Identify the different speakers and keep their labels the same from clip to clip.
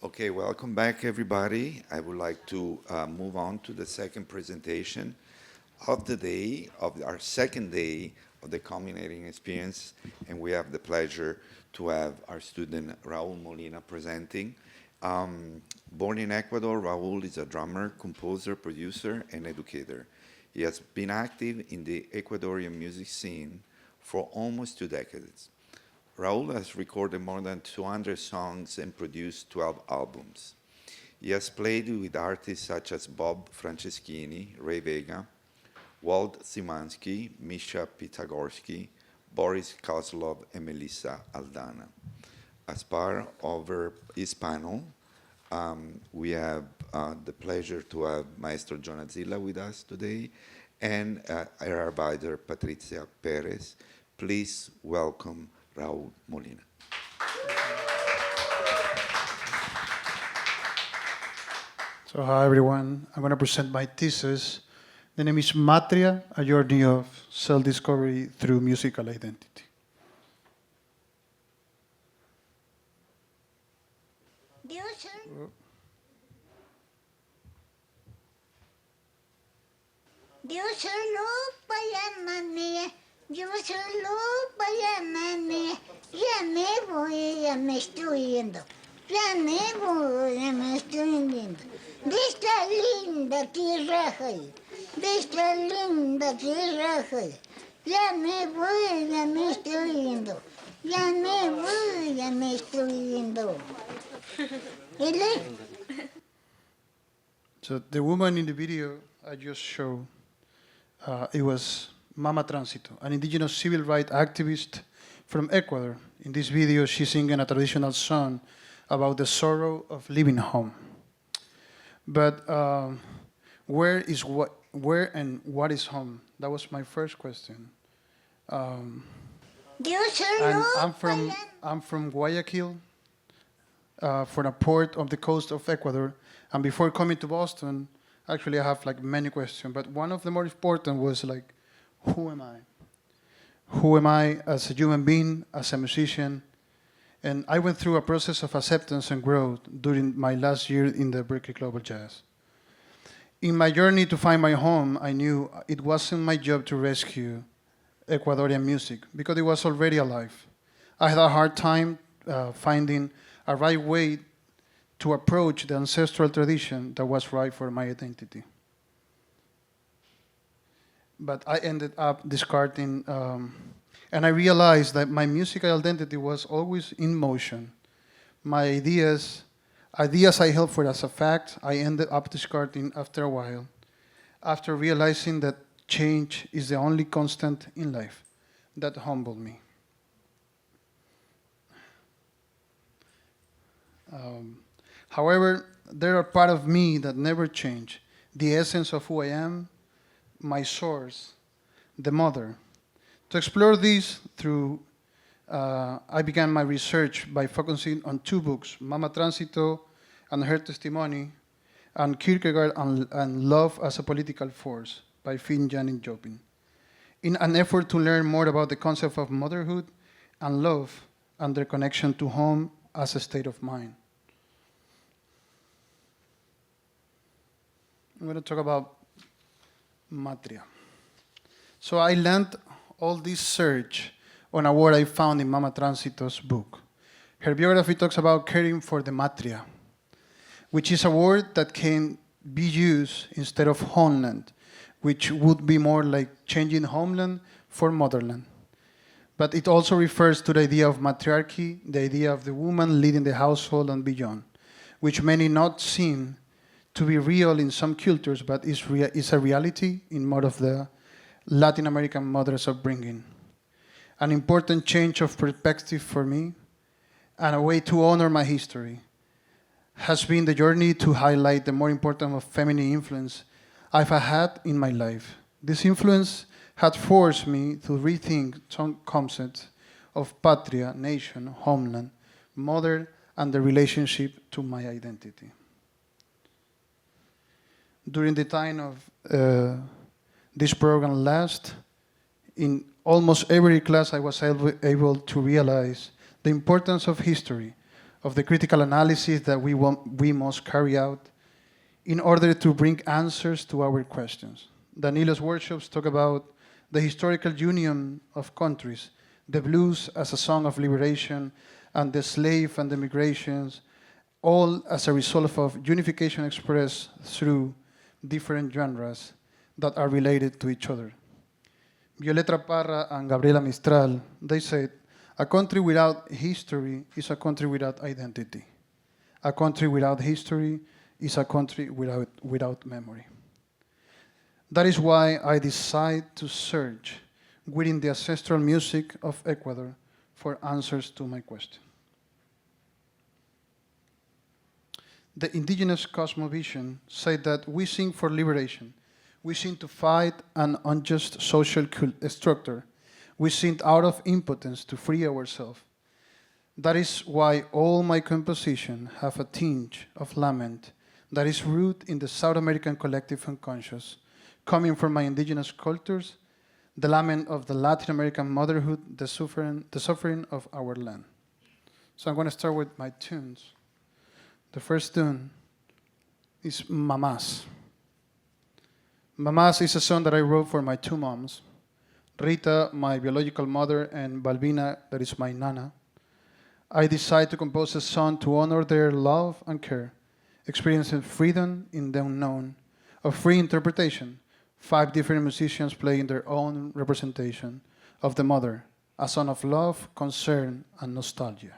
Speaker 1: Okay, welcome back, everybody. I would like to move on to the second presentation of the day, of our second day of the culminating experience, and we have the pleasure to have our student Raul Molina presenting. Born in Ecuador, Raul is a drummer, composer, producer, and educator. He has been active in the Ecuadorian music scene for almost 2 decades. Raul has recorded more than 200 songs and produced 12 albums. He has played with artists such as Bob Franceschini, Ray Vega, Walt Szymanski, Misha Pitagorsky, Boris Kozlov, and Melissa Aldana. As part of his panel, we have the pleasure to have Maestro John Azilla with us today and our advisor, Patricia Perez. Please welcome Raul Molina.
Speaker 2: So hi everyone, I'm going to present my thesis. The name is Matria, a journey of self-discovery through musical identity.
Speaker 3: Yo solo payanane, yo solo payanane, ya me voy, ya me estoy yendo, ya me voy, ya me estoy yendo. De esta linda tierra, de esta linda tierra, ya me voy, ya me estoy yendo, ya me voy, ya me estoy yendo.
Speaker 2: So the woman in the video I just showed, it was Mama Tránsito, an indigenous civil rights activist from Ecuador. In this video, she's singing a traditional song about the sorrow of leaving home. But where and what is home? That was my first question. And I'm from Guayaquil, from a port of the coast of Ecuador. And before coming to Boston, actually I have like many questions, but one of the more important was like, who am I? Who am I as a human being, as a musician? And I went through a process of acceptance and growth during my last year in the Berklee Global Jazz. In my journey to find my home, I knew it wasn't my job to rescue Ecuadorian music because it was already alive. I had a hard time finding a right way to approach the ancestral tradition that was right for my identity. But I ended up discarding, and I realized that my musical identity was always in motion. My ideas I held for as a fact, I ended up discarding after a while, after realizing that change is the only constant in life. That humbled me. However, there are part of me that never change. The essence of who I am, my source, the mother. To explore this I began my research by focusing on 2 books, Mama Tránsito and Her Testimony, and Kierkegaard and Love as a Political Force by Finn Janin Joplin, in an effort to learn more about the concept of motherhood and love and their connection to home as a state of mind. I'm going to talk about Matria. So I learned all this search on a word I found in Mama Tránsito's book. Her biography talks about caring for the Matria, which is a word that can be used instead of homeland, which would be more like changing homeland for motherland. But it also refers to the idea of matriarchy, the idea of the woman leading the household and beyond, which many not seen to be real in some cultures, but is a reality in more of the Latin American mother's upbringing. An important change of perspective for me, and a way to honor my history, has been the journey to highlight the more important of feminine influence I've had in my life. This influence had forced me to rethink some concepts of patria, nation, homeland, mother, and the relationship to my identity. During the time of this program last, in almost every class I was able to realize the importance of history, of the critical analysis that we must carry out in order to bring answers to our questions. Danilo's workshops talk about the historical union of countries, the blues as a song of liberation, and the slave and the migrations, all as a result of unification expressed through different genres that are related to each other. Violeta Parra and Gabriela Mistral, they said, a country without history is a country without identity. A country without history is a country without memory. That is why I decide to search within the ancestral music of Ecuador for answers to my question. The indigenous cosmovision said that we sing for liberation. We sing to fight an unjust social structure. We sing out of impotence to free ourselves. That is why all my compositions have a tinge of lament that is rooted in the South American collective unconscious, coming from my indigenous cultures, the lament of the Latin American motherhood, the suffering of our land. So I'm going to start with my tunes. The first tune is Mamás. Mamás is a song that I wrote for my two moms, Rita, my biological mother, and Balbina, that is my nana. I decided to compose a song to honor their love and care, experiencing freedom in the unknown, of free interpretation, 5 different musicians playing their own representation of the mother, a song of love, concern, and nostalgia.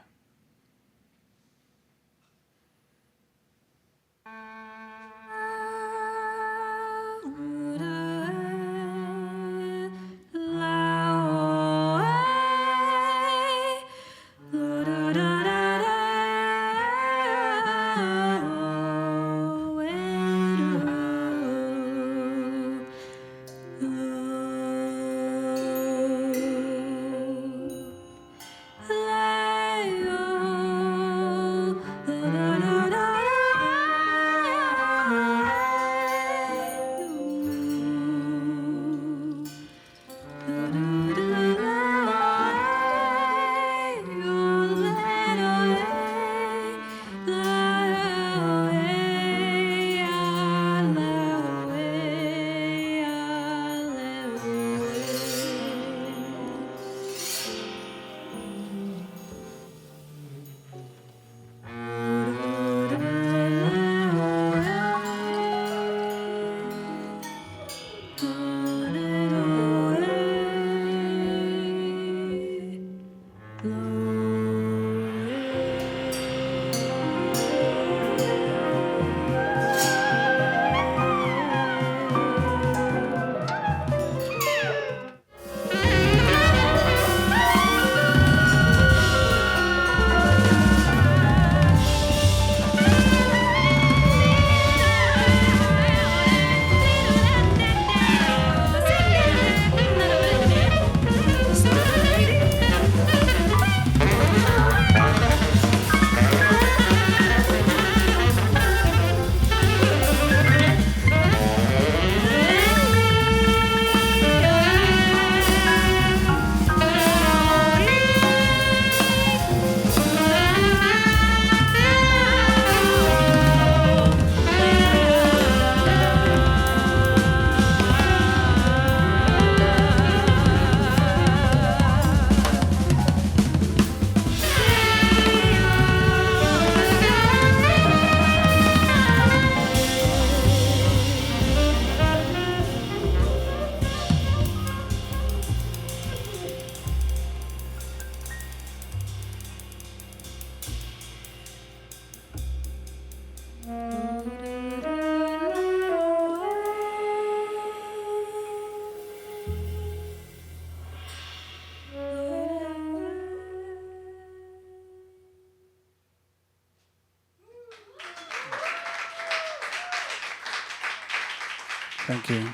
Speaker 2: Thank you.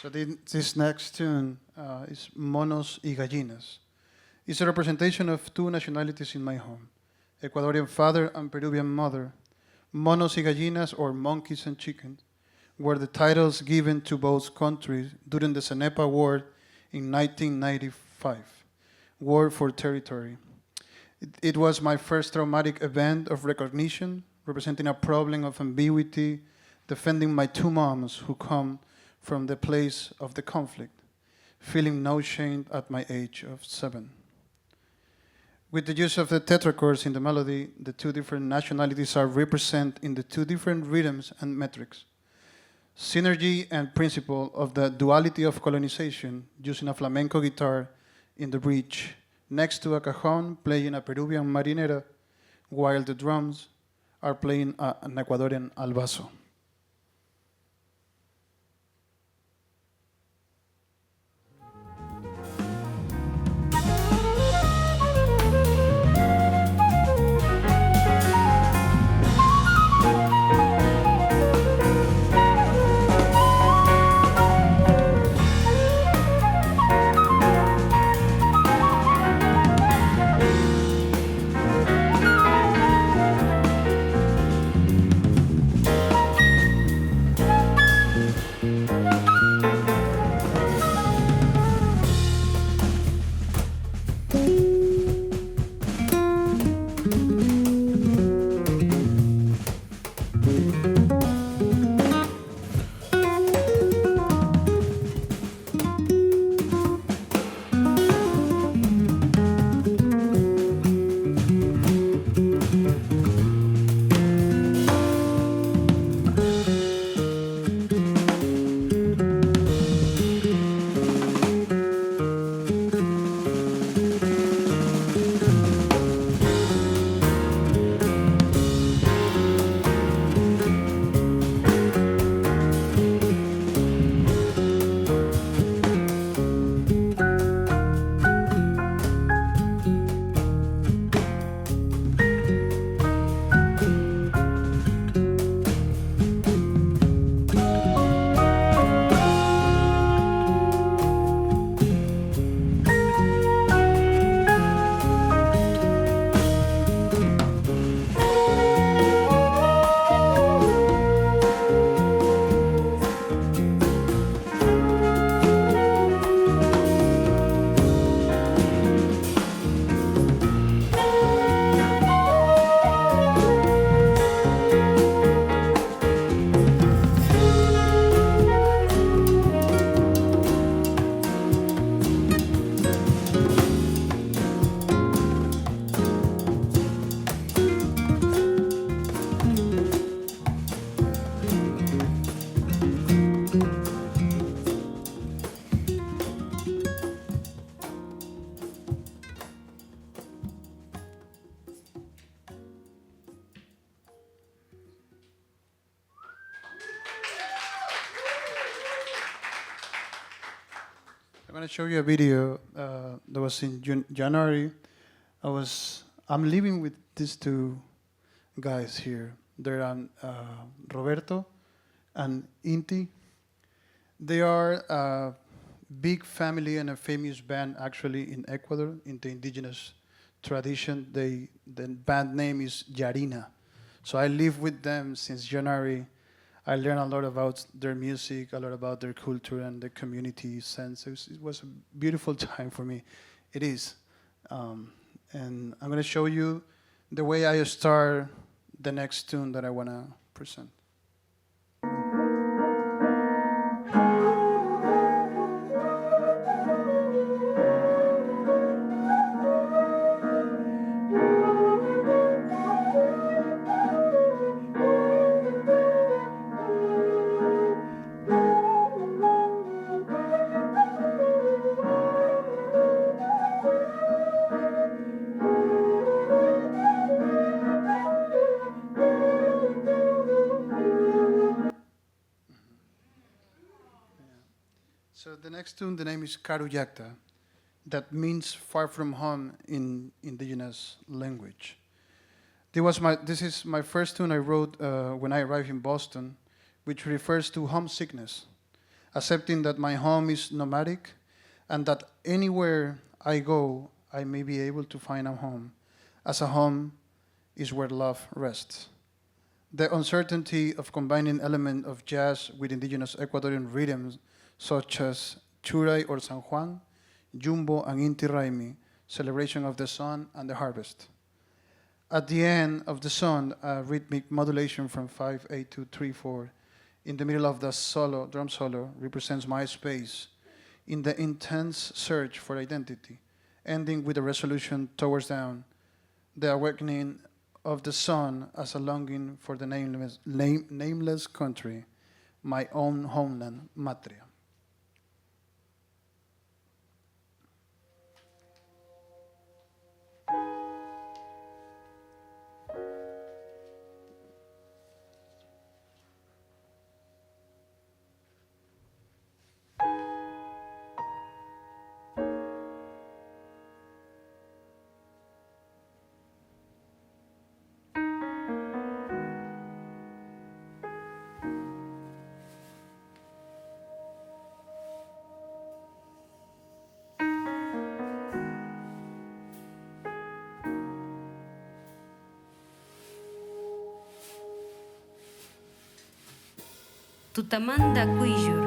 Speaker 2: So this next tune is Monos y Gallinas. It's a representation of 2 nationalities in my home, Ecuadorian father and Peruvian mother. Monos y Gallinas, or monkeys and chickens, were the titles given to both countries during the Cenepa War in 1995, War for Territory. It was my first traumatic event of recognition, representing a problem of ambiguity, defending my two moms who come from the place of the conflict, feeling no shame at my age of 7. With the use of the tetrachords in the melody, the two different nationalities are represented in the two different rhythms and metrics. Synergy and principle of the duality of colonization, using a flamenco guitar in the bridge, next to a cajon playing a Peruvian marinera, while the drums are playing an Ecuadorian albazo. I'm going to show you a video that was in January. I'm living with these two guys here. They're Roberto and Inti. They are a big family and a famous band actually in Ecuador in the indigenous tradition. The band name is Yarina. So I live with them since January. I learned a lot about their music, a lot about their culture and their community sense. It was a beautiful time for me. It is. And I'm going to show you the way I start the next tune that I want to present. So the next tune, the name is Karuyakta. That means far from home in indigenous language. This is my first tune I wrote when I arrived in Boston, which refers to homesickness, accepting that my home is nomadic and that anywhere I go, I may be able to find a home, as a home is where love rests. The uncertainty of combining element of jazz with indigenous Ecuadorian rhythms such as Churay or San Juan, Jumbo and Inti Raimi celebration of the sun and the harvest. At the end of the song, a rhythmic modulation from 5/8 to 3/4 in the middle of the solo, drum solo, represents my space in the intense search for identity, ending with a resolution towards down, the awakening of the sun as a longing for the nameless country, my own homeland, Matria.
Speaker 4: Tutamanda kuijur.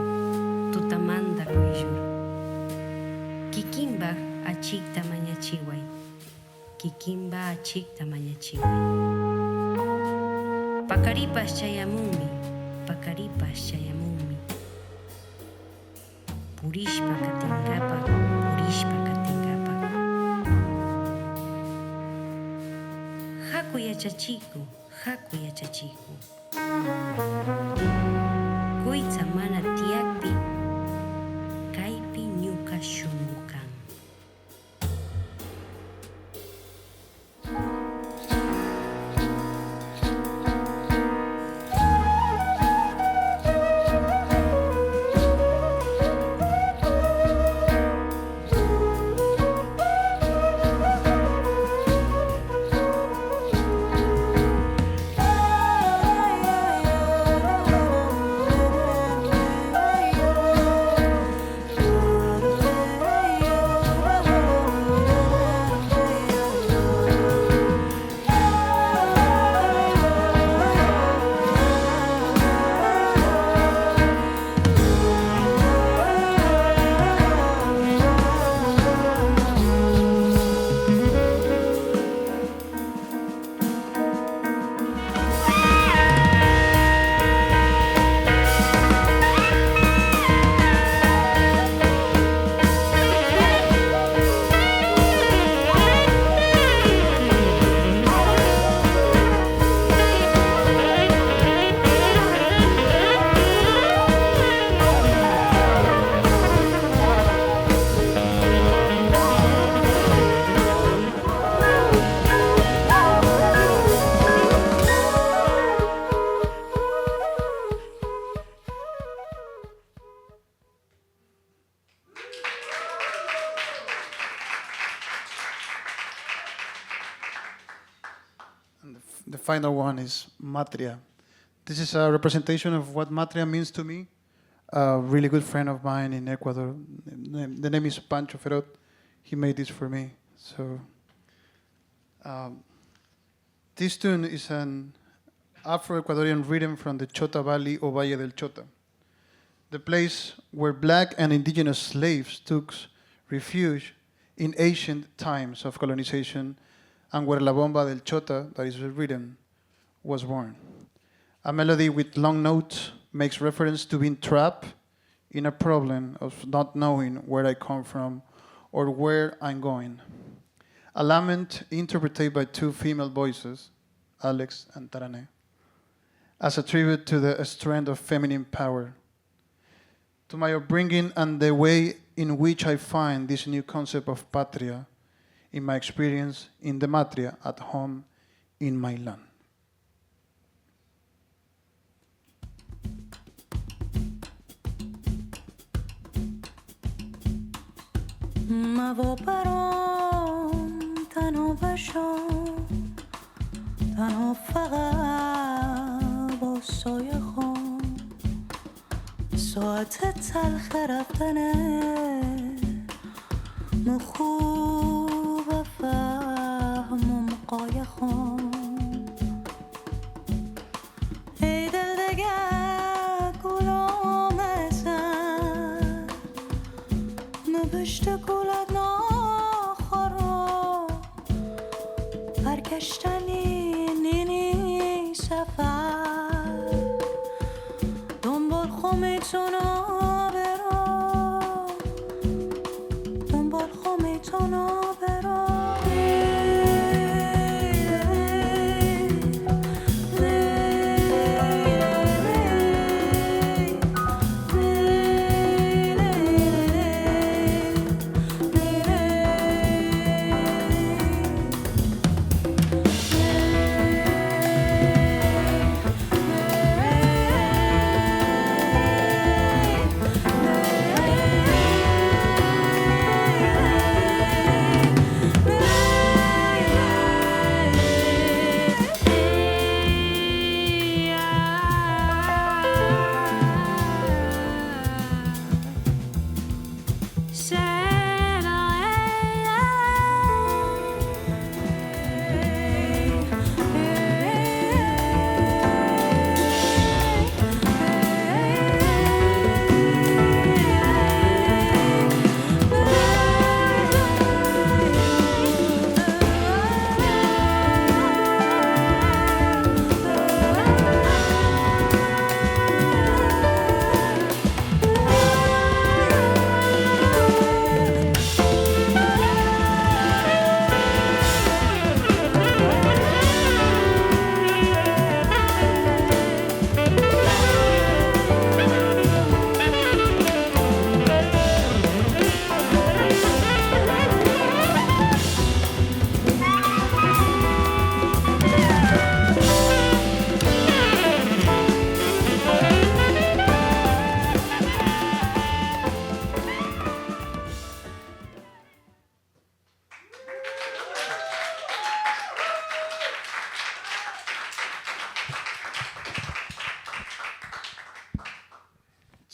Speaker 4: Kikimba achik tamanyachiway. Kikimba achik tamanyachiway. Pakaripas chayamumi. Purishpa katingapa. Haku yachachiku. Kuitsa mana tiakpi, kaipi ñuka shungukan. And the final one is Matria. This is a representation of what Matria means to me. A really good friend of mine in Ecuador, the name is Pancho Ferot. He made this for me. So this tune is an Afro-Ecuadorian rhythm from the Chota Valley or Valle del Chota, the place where black and indigenous slaves took refuge in ancient times of colonization, and where La Bomba del Chota, that is the rhythm, was born. A melody with long notes makes reference to being trapped in a problem of not knowing where I come from or where I'm going. A lament interpreted by two female voices, Alex and Tarane, as a tribute to the strength of feminine power, to my upbringing and the way in which I find this new concept of patria in my experience in the Matria at home in my land.
Speaker 5: مبا برام تنها بشم تنها فقط با سایه خون ساعت تلخ رفتنه مخوب فهم قایه خون ای دل دگه گلام ازن نبشت گلت ناخرا میتونم برم دنبال خو میتونم برم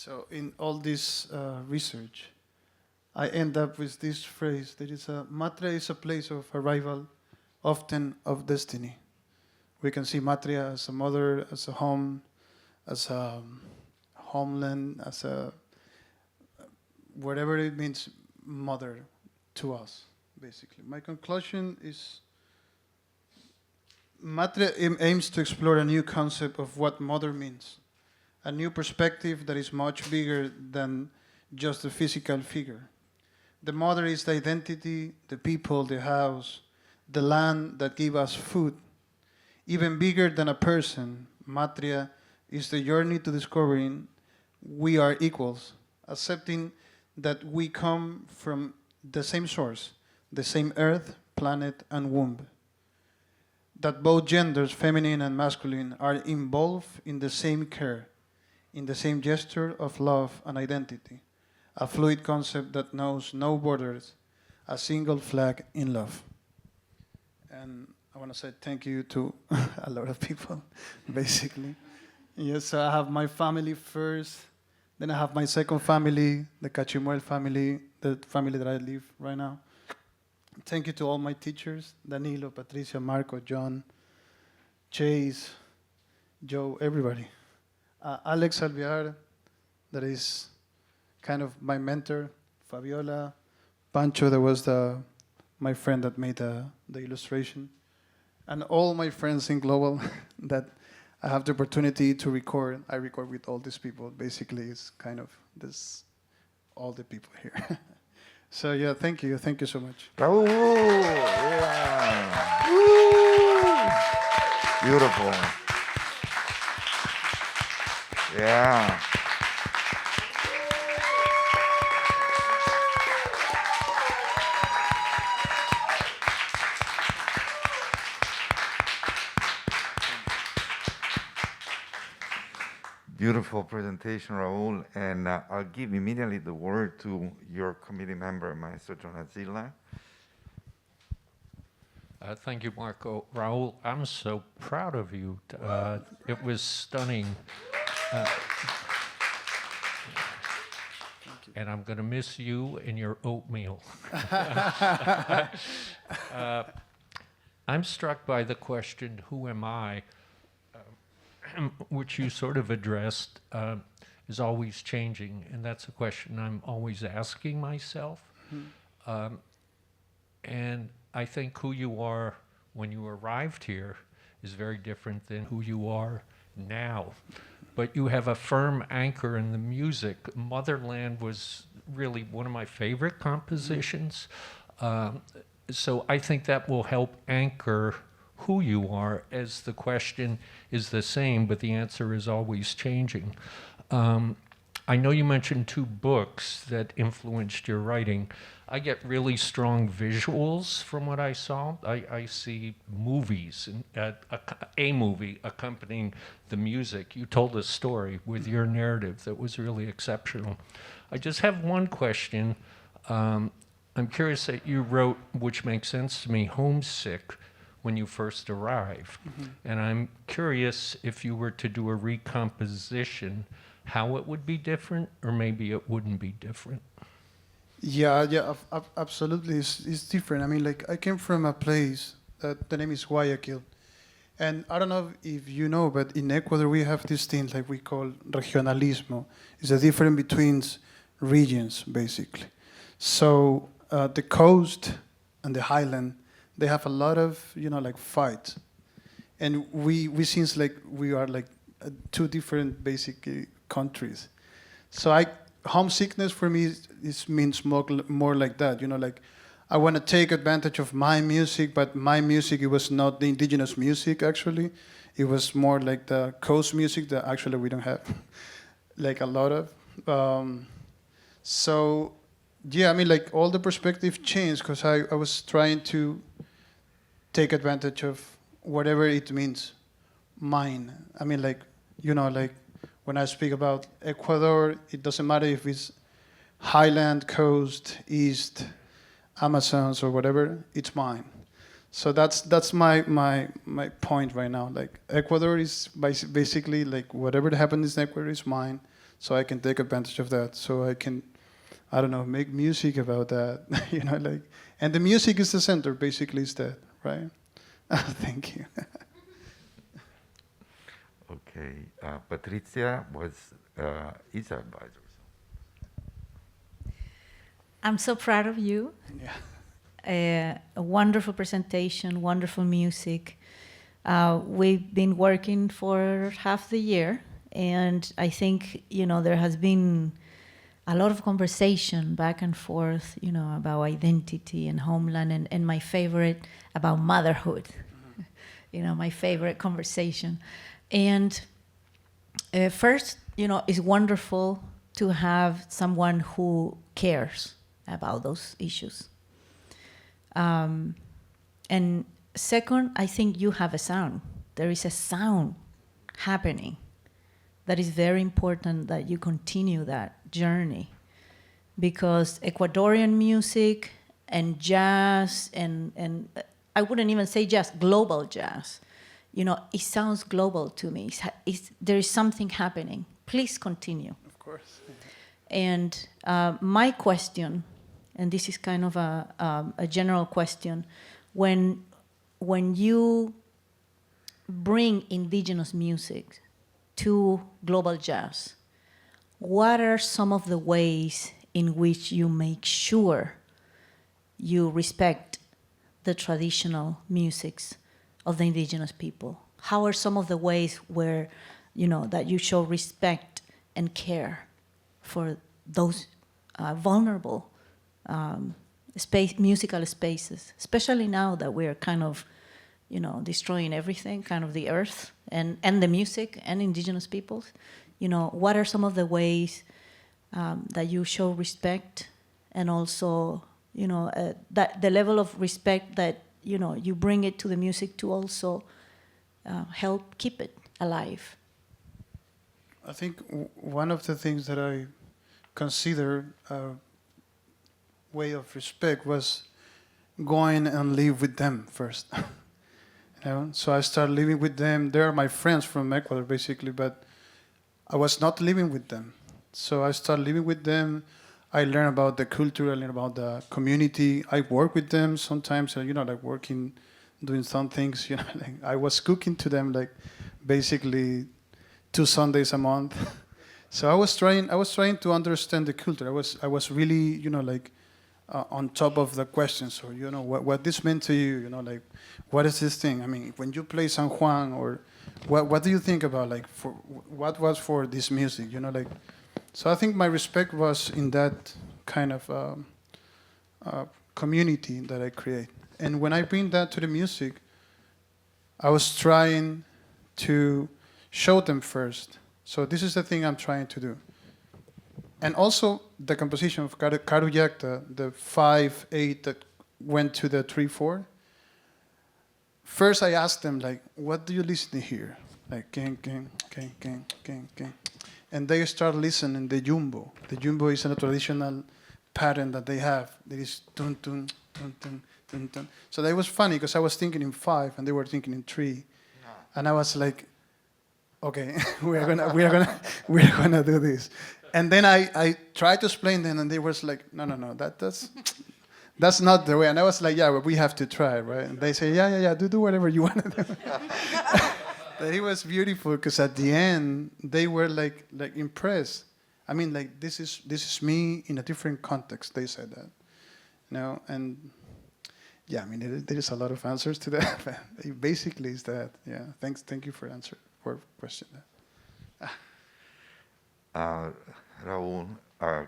Speaker 2: So in all this research, I end up with this phrase. There is Matria is a place of arrival, often of destiny. We can see Matria as a mother, as a home, as a homeland, as a whatever it means, mother to us, basically. My conclusion is Matria aims to explore a new concept of what mother means, a new perspective that is much bigger than just the physical figure. The mother is the identity, the people, the house, the land that give us food. Even bigger than a person, Matria is the journey to discovering we are equals, accepting that we come from the same source, the same earth, planet, and womb. That both genders, feminine and masculine, are involved in the same care, in the same gesture of love and identity, a fluid concept that knows no borders, a single flag in love. And I want to say thank you to a lot of people, basically. Yes, I have my family first, then I have my second family, the Cachimuel family, the family that I live right now. Thank you to all my teachers, Danilo, Patricia, Marco, John, Chase, Joe, everybody. Alex Alvear, that is kind of my mentor, Fabiola, Pancho, that was my friend that made the illustration, and all my friends in Global that I have the opportunity to record. I record with all these people. Basically, it's kind of this, all the people here. So yeah, thank you so much.
Speaker 1: Raul, yeah. Woo. Beautiful. Yeah. Beautiful presentation, Raul, and I'll give immediately the word to your committee member, Maestro Jonazilla.
Speaker 6: Thank you, Marco. Raul, I'm so proud of you. It was stunning. And I'm going to miss you and your oatmeal. I'm struck by the question, who am I? Which you sort of addressed, is always changing. And that's a question I'm always asking myself. And I think who you are when you arrived here is very different than who you are now. But you have a firm anchor in the music. Motherland was really one of my favorite compositions. So I think that will help anchor who you are, as the question is the same, but the answer is always changing. I know you mentioned 2 books that influenced your writing. I get really strong visuals from what I saw. I see movies, a movie accompanying the music. You told a story with your narrative that was really exceptional. I just have one question. I'm curious that you wrote, which makes sense to me, homesick when you first arrived. And I'm curious if you were to do a recomposition, how it would be different, or maybe it wouldn't be different.
Speaker 2: Yeah, absolutely. It's different. I mean, like, I came from a place that the name is Guayaquil. And I don't know if you know, but in Ecuador we have this thing like we call regionalismo. It's a difference between regions, basically. So the coast and the highland, they have a lot of, like fights. And we seems like we are like 2 different basic countries. So homesickness for me means more like that. Like I want to take advantage of my music, but my music, it was not the indigenous music actually. It was more like the coast music that actually we don't have like a lot of. So yeah, I mean, like all the perspective changed because I was trying to take advantage of whatever it means, mine. I mean, like, like when I speak about Ecuador, it doesn't matter if it's highland, coast, east, Amazons or whatever, it's mine. So that's my point right now. Like Ecuador is basically like whatever happens in Ecuador is mine, so I can take advantage of that. So I can, I don't know, make music about that, like, and the music is the center, basically is that, right? Thank you.
Speaker 7: Okay, Patricia is our advisor.
Speaker 8: I'm so proud of you.
Speaker 2: Yeah.
Speaker 8: A wonderful presentation, wonderful music. We've been working for half the year, and I think, there has been a lot of conversation back and forth, about identity and homeland, and my favorite, about motherhood. My favorite conversation. And first, it's wonderful to have someone who cares about those issues. And second, I think you have a sound. There is a sound happening that is very important that you continue that journey, because Ecuadorian music and jazz and I wouldn't even say jazz, global jazz, it sounds global to me. There is something happening. Please continue.
Speaker 2: Of course.
Speaker 8: And my question, and this is kind of a general question, when you bring indigenous music to global jazz, what are some of the ways in which you make sure you respect the traditional musics of the indigenous people? How are some of the ways where, that you show respect and care for those vulnerable musical spaces, especially now that we're kind of, destroying everything, kind of the earth and the music and indigenous peoples? What are some of the ways that you show respect, and also, that the level of respect that, you bring it to the music to also help keep it alive?
Speaker 2: I think one of the things that I consider a way of respect was going and live with them first. So I started living with them. They are my friends from Ecuador, basically, but I was not living with them. So I started living with them. I learned about the culture, I learned about the community. I work with them sometimes, like working, doing some things, like I was cooking to them, like basically 2 Sundays a month. So I was trying to understand the culture. I was really, like on top of the questions. So, what this meant to you, like, what is this thing? I mean, when you play San Juan or what do you think about like for what was for this music? Like, so I think my respect was in that kind of community that I create. And when I bring that to the music, I was trying to show them first. So this is the thing I'm trying to do. And also the composition of Karu Yakta, the 5/8 that went to the 3/4. First I asked them like, what do you listen to here? Like gang, gang, gang, gang, gang, gang. And they start listening the jumbo. The jumbo is a traditional pattern that they have. There is tun tun tun tun tun tun. So that was funny because I was thinking in 5 and they were thinking in 3, and I was like, okay, we're gonna do this. And then I tried to explain them, and they was like, no, that's not the way. And I was like, yeah, but we have to try, right? And they say, yeah, do whatever you want to do. But it was beautiful because at the end they were like impressed. I mean, like this is me in a different context. They said that, and yeah, I mean there is a lot of answers to that. But basically, is that Thank you for question.
Speaker 7: Raul,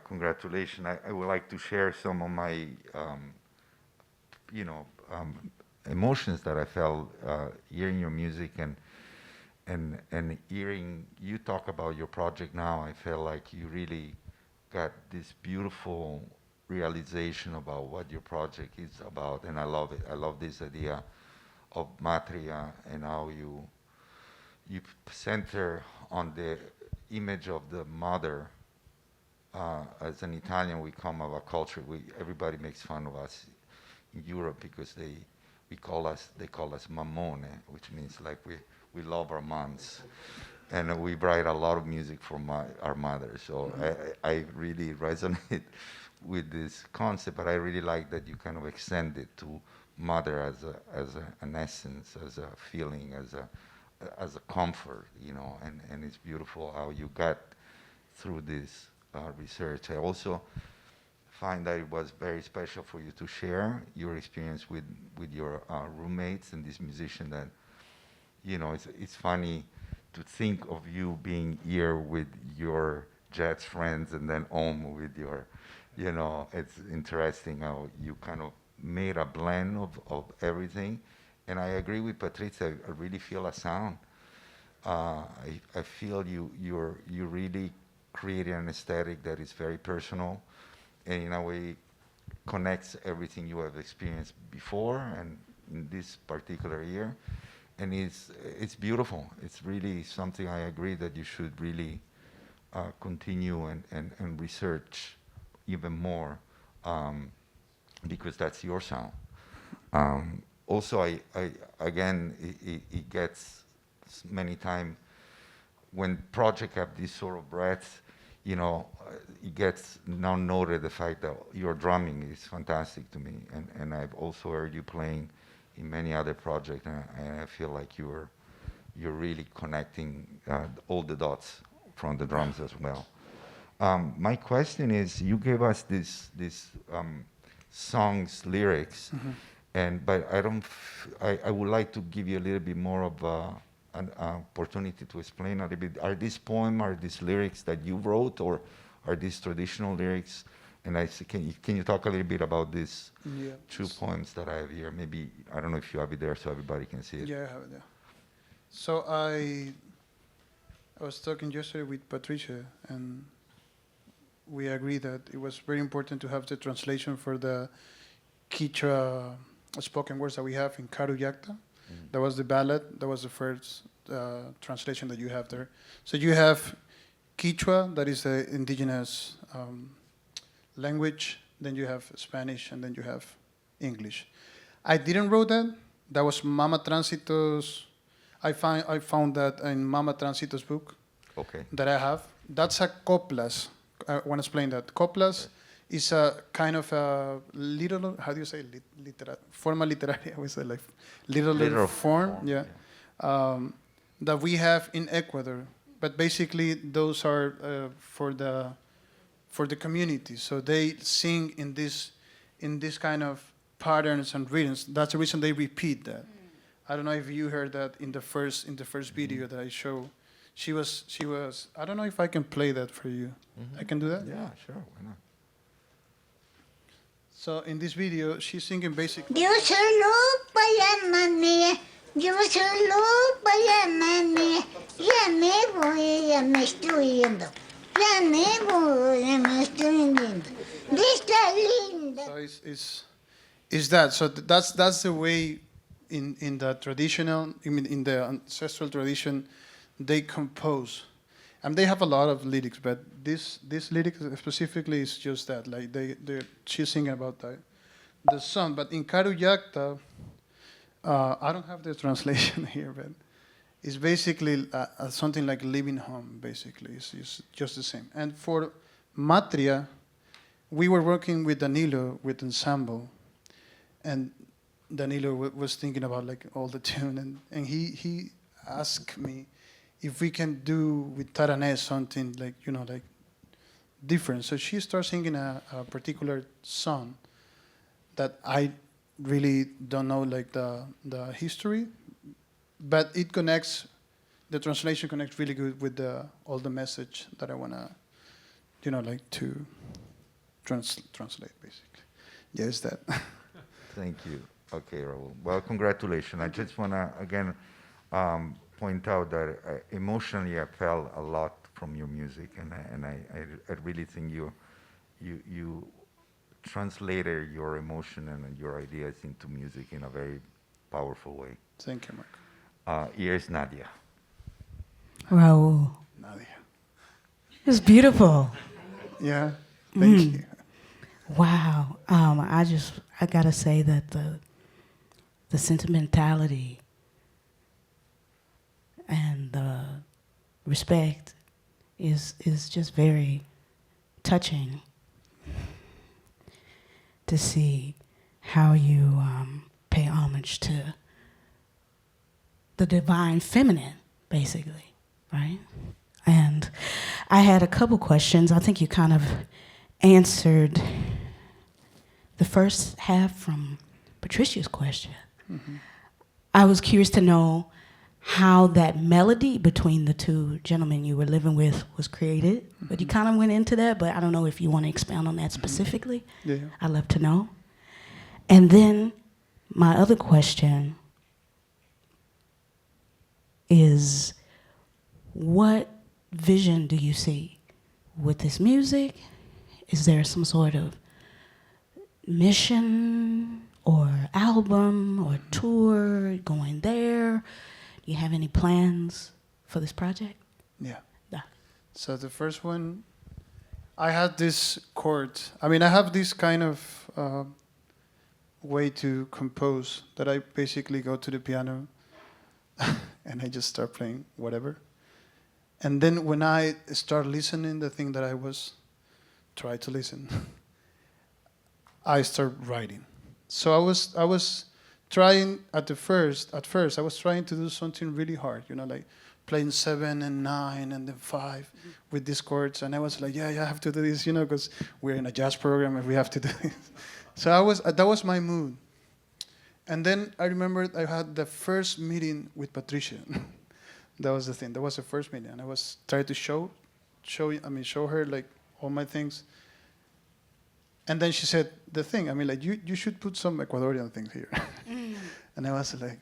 Speaker 7: congratulations. I would like to share some of my, emotions that I felt hearing your music and hearing you talk about your project now. I feel like you really got this beautiful realization about what your project is about, and I love it. I love this idea of Matria and how you center on the image of the mother. As an Italian, we come of a culture. Everybody makes fun of us in Europe because they call us mammone, which means like we love our moms, and we write a lot of music for our mother. So I really resonate with this concept, but I really like that you kind of extend it to mother as an essence, as a feeling, as a comfort, and it's beautiful how you got through this research. I also find that it was very special for you to share your experience with your roommates and this musician that, it's funny to think of you being here with your jazz friends and then home with your, it's interesting how you kind of made a blend of everything. And I agree with Patrizia. I really feel a sound. I feel you really created an aesthetic that is very personal, and in a way connects everything you have experienced before and in this particular year. And it's beautiful. It's really something I agree that you should really continue and research even more, because that's your sound. Also, I again, it gets many times when projects have this sort of breadth, it gets now noted the fact that your drumming is fantastic to me, and I've also heard you playing in many other projects, and I feel like you're really connecting all the dots from the drums as well. My question is, you gave us this song's lyrics, but I would like to give you a little bit more of an opportunity to explain a little bit. Are these poems, are these lyrics that you wrote, or are these traditional lyrics? And can you talk a little bit about these two poems that I have here? Maybe, I don't know if you have it there so everybody can see it.
Speaker 2: Yeah, I have it there. So I was talking yesterday with Patricia, and we agreed that it was very important to have the translation for the Quechua spoken words that we have in Karu Yakta. That was the ballad. That was the first translation that you have there. So you have Quechua, that is the indigenous language. Then you have Spanish, and then you have English. I didn't wrote that. That was Mama Transito's. I found that in Mama Transito's book.
Speaker 7: Okay.
Speaker 2: That I have. That's a coplas. I want to explain that. Coplas is a kind of a little, how do you say, forma literaria, we say like little form, that we have in Ecuador. But basically, those are for the community. So they sing in this kind of patterns and rhythms. That's the reason they repeat that. I don't know if you heard that in the first video that I show. She was. I don't know if I can play that for you. I can do that.
Speaker 7: Yeah, sure. Why not?
Speaker 2: So in this video, she's singing basically.
Speaker 3: Yo solo voy a manejar, yo solo voy a manejar, ya me voy, ya me estoy yendo, ya me voy, ya me estoy yendo, de esta linda.
Speaker 2: So it's that. So that's the way in the traditional, I mean in the ancestral tradition, they compose, and they have a lot of lyrics. But this lyric specifically is just that. Like she's singing about the sun. But in Karuyakta, I don't have the translation here, but it's basically something like living home. Basically, it's just the same. And for Matria, we were working with Danilo with ensemble, and Danilo was thinking about like all the tune, and he asked me if we can do with Tarané something like like different. So she starts singing a particular song that I really don't know like the history, but it connects. The translation connects really good with all the message that I wanna like to translate basically. Yes, that.
Speaker 7: Thank you. Okay, Raul. Well, congratulations. I just want to, again, point out that emotionally I felt a lot from your music, and I really think you translated your emotion and your ideas into music in a very powerful way.
Speaker 2: Thank you, Mark.
Speaker 7: Here's Nadia.
Speaker 9: Raul.
Speaker 2: Nadia.
Speaker 9: It's beautiful.
Speaker 2: Yeah, thank you.
Speaker 9: Wow. I gotta say that the sentimentality and the respect is just very touching to see how you pay homage to the divine feminine, basically, right? And I had a couple questions. I think you kind of answered the first half from Patricia's question. Mm-hmm. I was curious to know how that melody between the two gentlemen you were living with was created. Mm-hmm. But you kind of went into that, but I don't know if you want to expound on that specifically.
Speaker 2: Yeah.
Speaker 9: I'd love to know. And then my other question is, what vision do you see with this music? Is there some sort of mission or album or tour going there? Do you have any plans for this project?
Speaker 2: Yeah.
Speaker 9: Yeah.
Speaker 2: So the first one, I had this chord. I mean, I have this kind of way to compose that I basically go to the piano and I just start playing whatever. And then when I start listening, the thing that I was trying to listen, I start writing. So I was trying at first I was trying to do something really hard, like playing 7 and 9 and then 5 with these chords, and I was like, yeah, I have to do this, because we're in a jazz program and we have to do this. So that was my mood. And then I remembered I had the first meeting with Patricia. That was the thing. That was the first meeting, and I was trying to show her like all my things. And then she said the thing. I mean, like you should put some Ecuadorian things here. And I was like,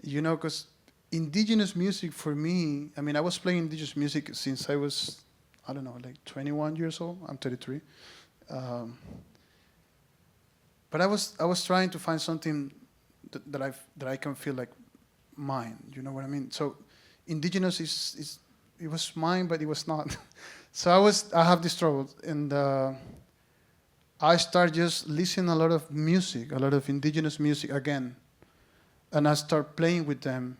Speaker 2: because indigenous music for me. I mean, I was playing indigenous music since I was, I don't know, like 21 years old. I'm 33. But I was trying to find something that I can feel like mine. You know what I mean? So indigenous is it was mine, but it was not. So I have this trouble, and I start just listening a lot of music, a lot of indigenous music again, and I start playing with them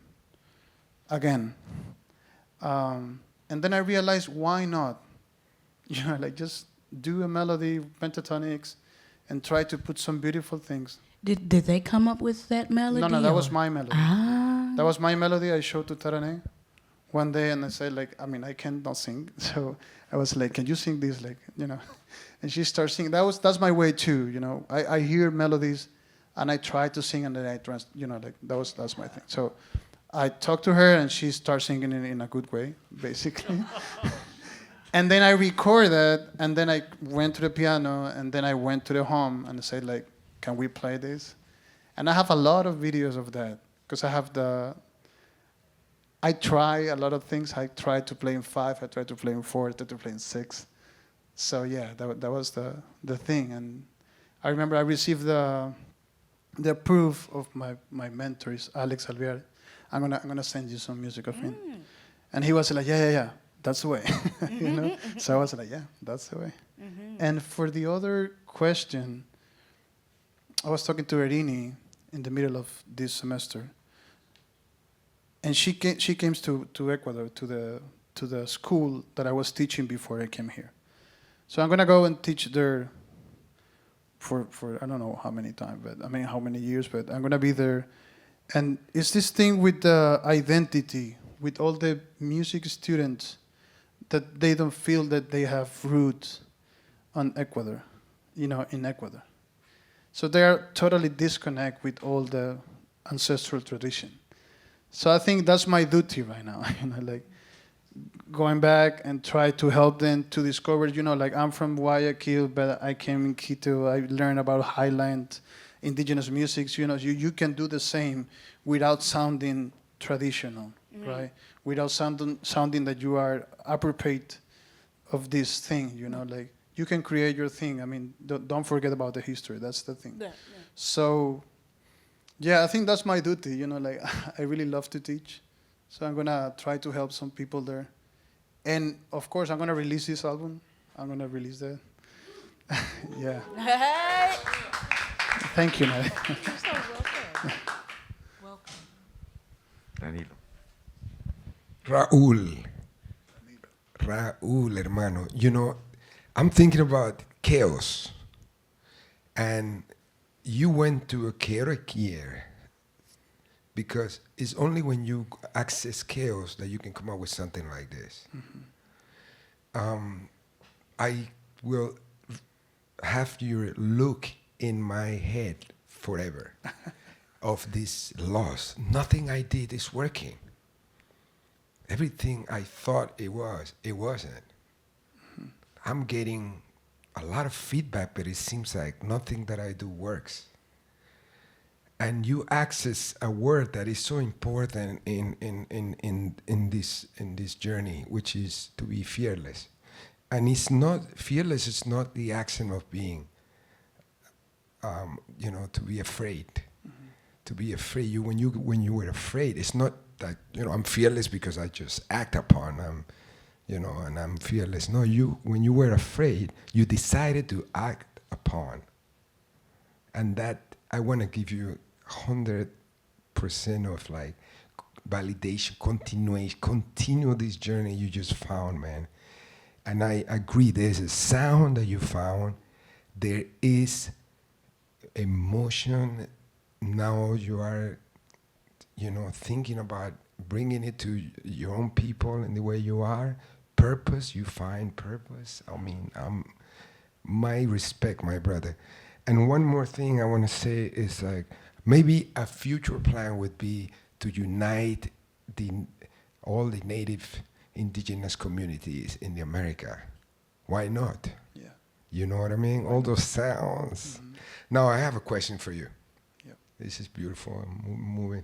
Speaker 2: again. And then I realized, why not? Like just do a melody, pentatonics, and try to put some beautiful things.
Speaker 9: Did they come up with that melody?
Speaker 2: No, that was my melody.
Speaker 9: Ah.
Speaker 2: That was my melody. I showed to Tarané one day, and I said, like, I mean, I cannot sing, so I was like, can you sing this, like, And she started singing. That's my way too, I hear melodies, and I tried to sing, and then like that's my thing. So I talked to her, and she started singing in a good way, basically. And then I recorded, and then I went to the piano, and then I went to the home and said, like, can we play this? And I have a lot of videos of that, because I try a lot of things. I tried to play in 5, I tried to play in 4, I tried to play in 6. So yeah, that was the thing. And I remember I received the proof of my mentors, Alex Alvear. I'm gonna send you some music of him. And he was like, yeah, that's the way. You know? So I was like, yeah, that's the way. And for the other question, I was talking to Erini in the middle of this semester, and she came to Ecuador, to the school that I was teaching before I came here. So I'm gonna go and teach there for I don't know how many times, but I mean how many years, but I'm gonna be there. And it's this thing with the identity, with all the music students, that they don't feel that they have roots on Ecuador, in Ecuador. So they are totally disconnect with all the ancestral tradition. So I think that's my duty right now, like going back and try to help them to discover, like I'm from Guayaquil, but I came in Quito, I learned about highland indigenous music. You can do the same without sounding traditional, right? Without sounding that you are appropriate of this thing, like you can create your thing. I mean, don't forget about the history. That's the thing. Yeah. So, yeah, I think that's my duty. Like I really love to teach, so I'm gonna try to help some people there. And of course, I'm gonna release this album. I'm gonna release that. Yeah.
Speaker 5: Hey.
Speaker 2: Thank you, Mary.
Speaker 5: Welcome.
Speaker 7: Danilo.
Speaker 10: Raúl, hermano. I'm thinking about chaos. And you went to a chaotic year, because it's only when you access chaos that you can come up with something like this. I will have your look in my head forever of this loss. Nothing I did is working. Everything I thought it wasn't. I'm getting a lot of feedback, but it seems like nothing that I do works. And you access a word that is so important in this journey, which is to be fearless. And it's not fearless. It's not the action of being, to be afraid. To be afraid. When you were afraid, it's not that I'm fearless because I just act upon. And I'm fearless. No, when you were afraid, you decided to act upon. And that I want to give you 100% of like validation, continuation, continue this journey you just found, man. And I agree, there's a sound that you found. There is emotion. Now you are, thinking about bringing it to your own people in the way you are. Purpose, you find purpose. I mean, my respect, my brother. And one more thing I want to say is like, maybe a future plan would be to unite all the native indigenous communities in the America. Why not?
Speaker 2: Yeah.
Speaker 10: You know what I mean? All those sounds. Now I have a question for you.
Speaker 2: Yep.
Speaker 10: This is beautiful. I'm moving.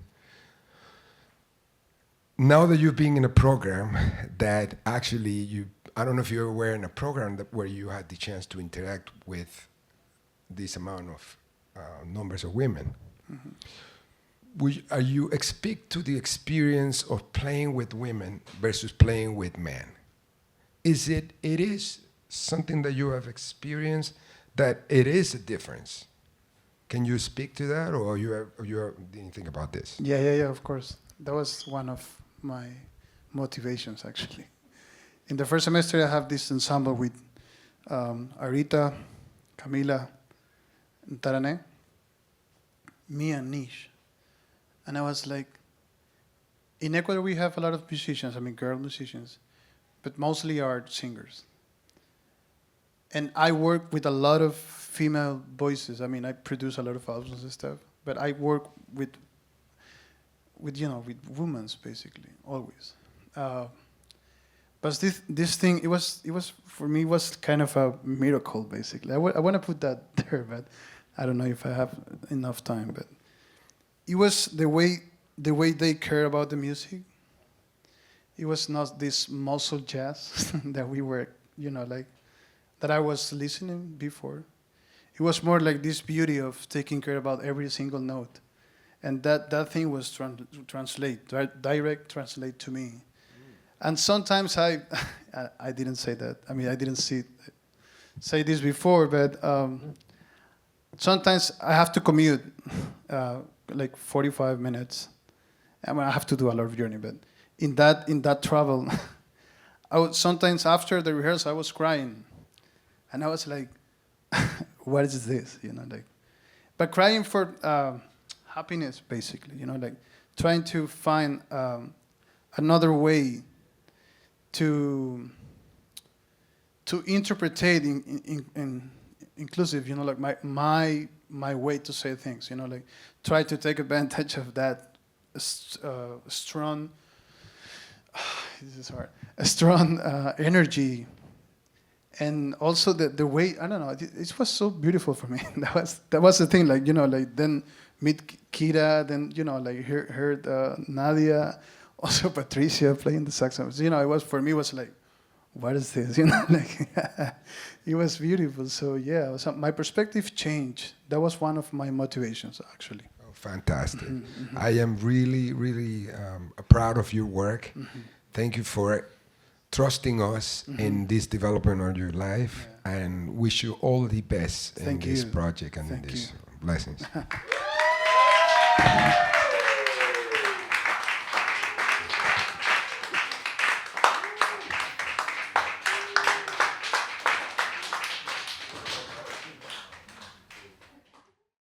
Speaker 10: Now that you've been in a program that actually I don't know if you were in a program where you had the chance to interact with this amount of numbers of women. Are you speak to the experience of playing with women versus playing with men? It is something that you have experienced that it is a difference? Can you speak to that, or you didn't think about this?
Speaker 2: Yeah, of course. That was one of my motivations, actually. In the first semester, I have this ensemble with Arita, Camila, and Tarane, me and Nish. And I was like, in Ecuador, we have a lot of musicians, girl musicians, but mostly are singers. And I work with a lot of female voices. I mean, I produce a lot of albums and stuff, but I work with women basically always. But this thing, it was for me, was kind of a miracle basically. I want to put that there, but I don't know if I have enough time. But it was the way they care about the music. It was not this muscle jazz that we were, like that I was listening before. It was more like this beauty of taking care about every single note, and that thing was direct translate to me. And sometimes I didn't say that. I mean, I didn't say this before, but sometimes I have to commute like 45 minutes. I mean, I have to do a lot of journey, but in that travel, sometimes after the rehearsal, I was crying, and I was like, "What is this?" But crying for happiness, basically. Like trying to find another way to interpretate in inclusive, like my way to say things, like try to take advantage of that strong, this is hard, a strong energy, and also the way, I don't know, it was so beautiful for me. that was the thing, like then meet Kira, then like heard Nadia, also Patricia playing the saxophone. It was, for me, it was like, what is this? Like it was beautiful. So yeah, my perspective changed. That was one of my motivations, actually.
Speaker 10: Oh, fantastic. Mm-hmm. I am really, really proud of your work. Mm-hmm. Thank you for trusting us in this development of your life, and wish you all the best in this project and in these blessings.